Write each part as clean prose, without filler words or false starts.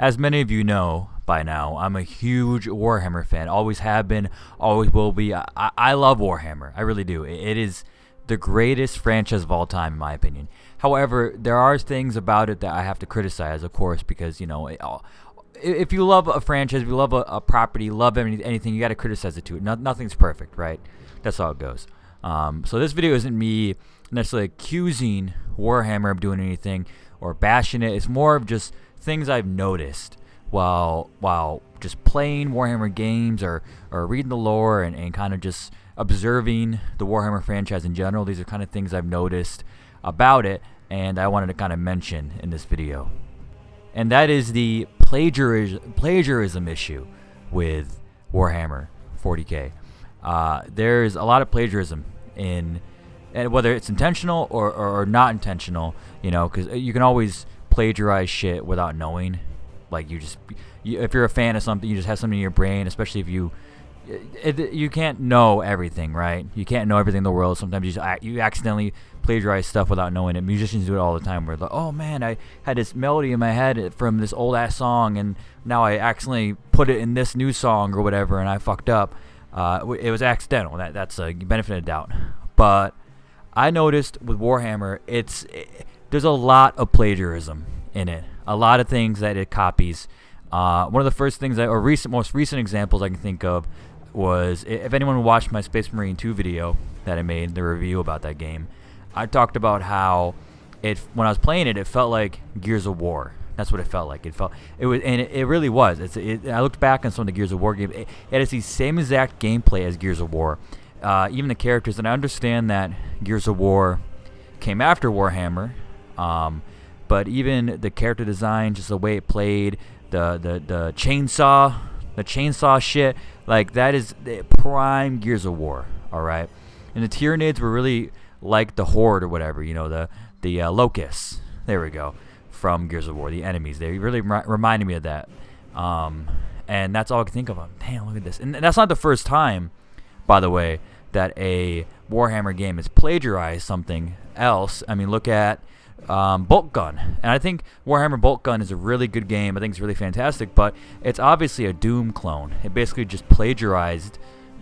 As many of you know by now, I'm a huge Warhammer fan. Always have been, always will be. I love Warhammer. I really do. It is the greatest franchise of all time, in my opinion. However, there are things about it that I have to criticize, of course, because, you know, if you love a franchise, if you love a property, love anything, you got to criticize it too. Nothing's perfect, right? That's how it goes. So this video isn't me necessarily accusing Warhammer of doing anything or bashing it. It's more of just things I've noticed while just playing Warhammer games or reading the lore and kind of just observing the Warhammer franchise in general. These are kind of things I've noticed about it, and I wanted to kind of mention in this video. And that is the plagiarism issue with Warhammer 40k. There's a lot of plagiarism and whether it's intentional or not intentional, you know, because you can always plagiarize shit without knowing. Like if you're a fan of something, you just have something in your brain, especially if you can't know everything, right? You can't know everything in the world. Sometimes you accidentally plagiarize stuff without knowing it. Musicians do it all the time. Where like, oh man, I had this melody in my head from this old ass song, and now I accidentally put it in this new song or whatever, and I fucked up. It was accidental. That's a benefit of doubt. But I noticed with Warhammer, there's a lot of plagiarism in it. A lot of things that it copies. One of the first things most recent examples I can think of was, if anyone watched my Space Marine 2 video that I made, the review about that game, I talked about how when I was playing it felt like Gears of War. That's what it felt like. It really was. I looked back on some of the Gears of War games. It has the same exact gameplay as Gears of War. Even the characters, and I understand that Gears of War came after Warhammer, but even the character design, just the way it played, the chainsaw shit, like that is the prime Gears of War. All right, and the Tyranids were really like the Horde or whatever, you know, the locusts. There we go, from Gears of War, the enemies. They really reminded me of that, and that's all I can think of. Damn, look at this, and that's not the first time, by the way, that a Warhammer game has plagiarized something else. I mean, look at Bolt Gun, and I think Warhammer Bolt Gun is a really good game. I think it's really fantastic, but it's obviously a Doom clone. It basically just plagiarized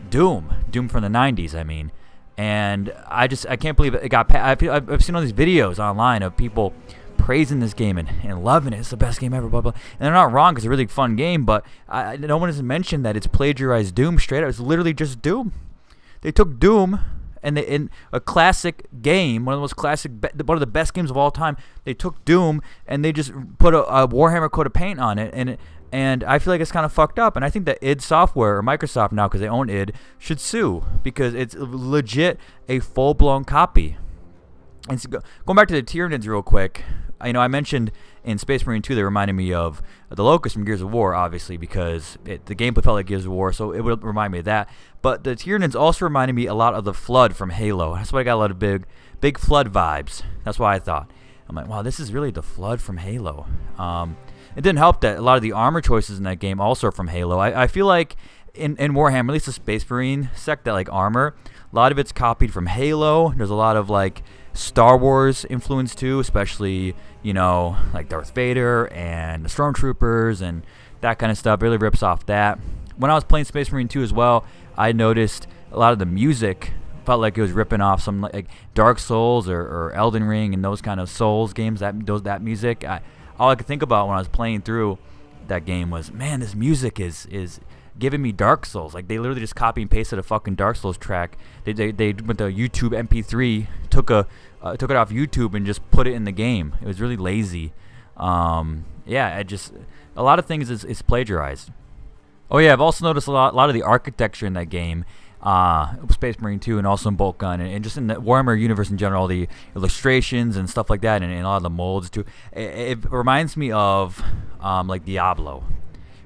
Doom from the 90s, I mean, and I can't believe it got I've seen all these videos online of people praising this game and loving it. It's the best game ever, blah blah, and they're not wrong, because it's a really fun game, but no one has mentioned that it's plagiarized Doom straight up. It's literally just Doom. They took Doom, and in a classic game, one of the best games of all time, they took Doom and they just put a Warhammer coat of paint on it, and I feel like it's kind of fucked up. And I think that id Software, or Microsoft now, because they own id, should sue, because it's legit a full-blown copy. And so going back to the Tyranids real quick, you know, I mentioned in Space Marine 2 they reminded me of the Locust from Gears of War, obviously, because the gameplay felt like Gears of War, so it would remind me of that. But the Tyranids also reminded me a lot of the Flood from Halo. That's why I got a lot of big Flood vibes. That's why I thought. I'm like, wow, this is really the Flood from Halo. It didn't help that a lot of the armor choices in that game also are from Halo. I feel like in Warhammer, at least the Space Marine sect, that like armor, a lot of it's copied from Halo. There's a lot of like Star Wars influence too, especially, you know, like Darth Vader and the Stormtroopers and that kind of stuff. Really rips off that. When I was playing Space Marine 2 as well, I noticed a lot of the music felt like it was ripping off some like Dark Souls or Elden Ring and those kind of Souls games. That music, all I could think about when I was playing through that game was, man, this music is giving me Dark Souls. Like, they literally just copy and pasted a fucking Dark Souls track. They went to YouTube MP3, took it off YouTube and just put it in the game. It was really lazy. Yeah, a lot of things is plagiarized. Oh yeah, I've also noticed a lot of the architecture in that game, Space Marine 2 and also in Bolt Gun, and just in the Warhammer universe in general, the illustrations and stuff like that, and a lot of the molds too. It reminds me of like Diablo,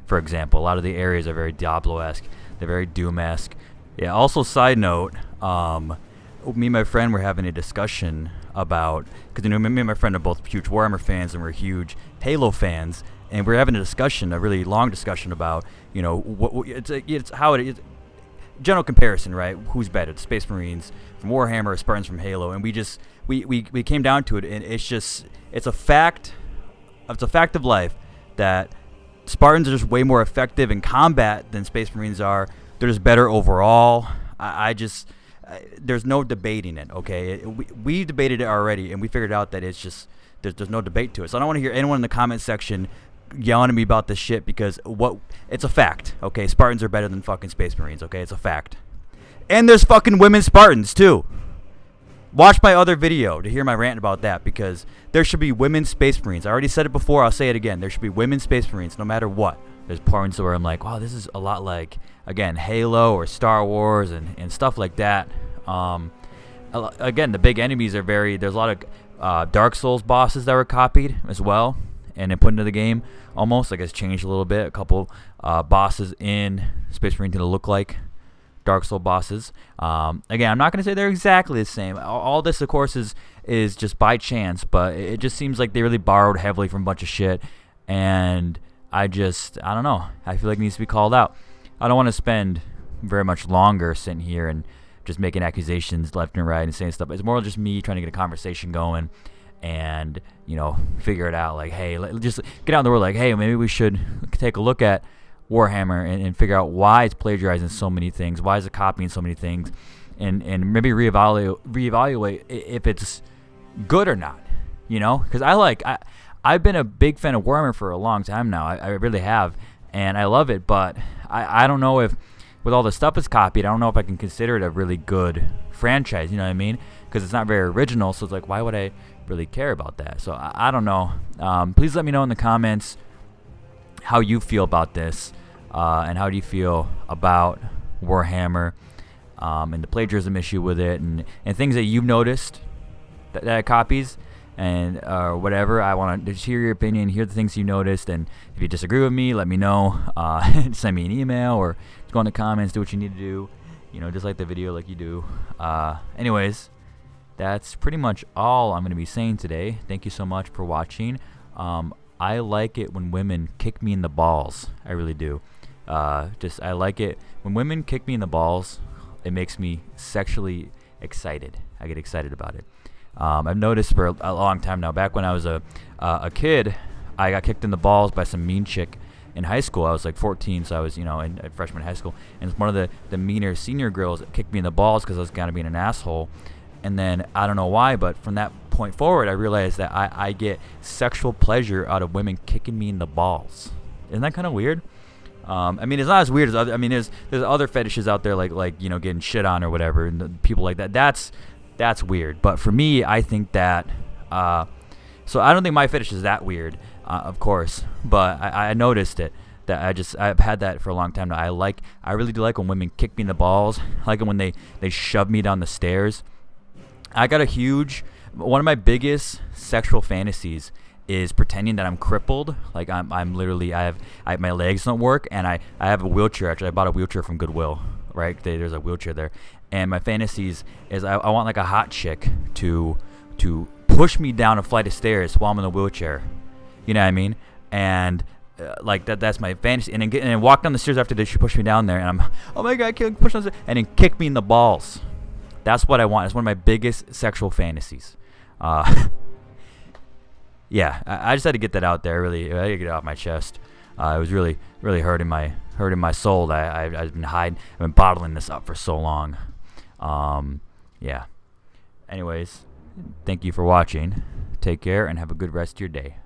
for example. A lot of the areas are very Diablo-esque. They're very Doom-esque. Yeah, also side note, me and my friend were having a discussion about, because, you know, me and my friend are both huge Warhammer fans and we're huge Halo fans, and we're having a really long discussion about, you know, it's how it is. General comparison, right? Who's better, the Space Marines from Warhammer or Spartans from Halo? And we came down to it, and it's a fact of life that Spartans are just way more effective in combat than Space Marines are. They're just better overall. There's no debating it, okay? We debated it already, and we figured out that it's just, there's no debate to it. So I don't want to hear anyone in the comment section yelling at me about this shit, because it's a fact, okay? Spartans are better than fucking Space Marines, okay? It's a fact. And there's fucking women Spartans, too. Watch my other video to hear my rant about that, because there should be women Space Marines. I already said it before, I'll say it again. There should be women Space Marines, no matter what. There's points where I'm like, wow, this is a lot like, again, Halo or Star Wars and stuff like that. Again, the big enemies are there's a lot of Dark Souls bosses that were copied as well and then put into the game almost. Like, it's changed a little bit. A couple bosses in Space Marine to look like Dark Souls bosses. Again, I'm not going to say they're exactly the same. All this, of course, is just by chance, but it just seems like they really borrowed heavily from a bunch of shit, and I don't know. I feel like it needs to be called out. I don't want to spend very much longer sitting here and just making accusations left and right and saying stuff. It's more just me trying to get a conversation going and, figure it out. Like, hey, just get out in the world. Like, hey, maybe we should take a look at Warhammer and figure out why it's plagiarizing so many things. Why is it copying so many things? And maybe reevaluate if it's good or not. Because I've been a big fan of Warhammer for a long time now. I really have, and I love it. But I don't know if, with all the stuff it's copied, I don't know if I can consider it a really good franchise. You know what I mean? Because it's not very original. So it's like, why would I really care about that? So I don't know. Please let me know in the comments how you feel about this, and how do you feel about Warhammer, and the plagiarism issue with it, and things that you've noticed that it copies, and whatever. I want to hear your opinion, hear the things you noticed, and if you disagree with me, let me know. Send me an email, or just go in the comments, do what you need to do, just like the video like you do. Anyways, that's pretty much all I'm going to be saying today. Thank you so much for watching. I like it when women kick me in the balls. I really do. I like it when women kick me in the balls. It makes me sexually excited. I get excited about it. I've noticed for a long time now. Back when I was a kid, I got kicked in the balls by some mean chick in high school. I was like 14, so I was, in a freshman in high school. And one of the meaner senior girls that kicked me in the balls because I was kind of being an asshole. And then, I don't know why, but from that point forward, I realized that I get sexual pleasure out of women kicking me in the balls. Isn't that kind of weird? It's not as weird as other. There's other fetishes out there like getting shit on or whatever, and people like that. That's weird. But for me, I think that. So I don't think my fetish is that weird, of course. But I noticed it. I've had that for a long time now. I really do like when women kick me in the balls. I like it when they shove me down the stairs. I got one of my biggest sexual fantasies is pretending that I'm crippled. Like I'm literally, my legs don't work, and I have a wheelchair. Actually, I bought a wheelchair from Goodwill, right? There's a wheelchair there. And my fantasies is I want like a hot chick to push me down a flight of stairs while I'm in the wheelchair. You know what I mean? And that's my fantasy. And then walk down the stairs after she pushed me down there, and I'm, oh my god, I can't push down the stairs, and then kick me in the balls. That's what I want. It's one of my biggest sexual fantasies. Yeah, I just had to get that out there. Really, I had to get it off my chest. It was really, really hurting my soul. I've been bottling this up for so long. Yeah. Anyways, thank you for watching. Take care and have a good rest of your day.